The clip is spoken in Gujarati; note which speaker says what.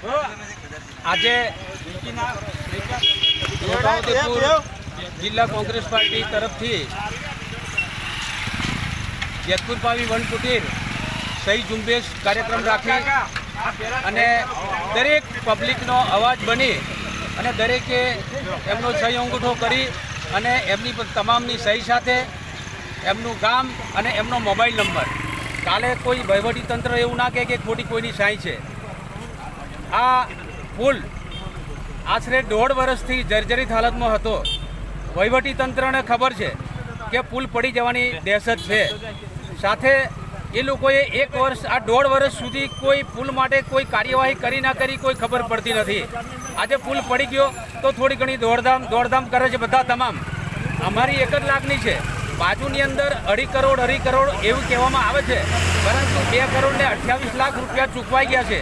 Speaker 1: આજે છોટાઉદેપુર જિલ્લા કોંગ્રેસ પાર્ટી તરફથી જેતપુર પાવી વન કુટીર સહી ઝુંબેશ કાર્યક્રમ રાખી અને દરેક પબ્લિકનો અવાજ બની અને દરેકે એમનો સહી અંગૂઠો કરી અને એમની તમામની સહી સાથે એમનું ગામ અને એમનો મોબાઈલ નંબર. કાલે કોઈ વહીવટીતંત્ર એવું ના કહે કે ખોટી કોઈની સહી છે. આ પુલ આશરે 1.5 વર્ષથી જર્જરિત હાલતમાં હતો. વહીવટીતંત્રને ખબર છે કે પુલ પડી જવાની દહેશત છે. સાથે એ લોકોએ 1 વર્ષ આ 1.5 વર્ષ સુધી કોઈ પુલ માટે કોઈ કાર્યવાહી કરી ના કરી કોઈ ખબર પડતી નથી. આજે પુલ પડી ગયો તો થોડી ઘણી દોડધામ કરે છે બધા તમામ. અમારી એક જ લાગણી છે, બાજુની અંદર 2.5 કરોડ એવું કહેવામાં આવે છે, પરંતુ 2 કરોડ ને 28 લાખ રૂપિયા ચૂકવાઈ ગયા છે.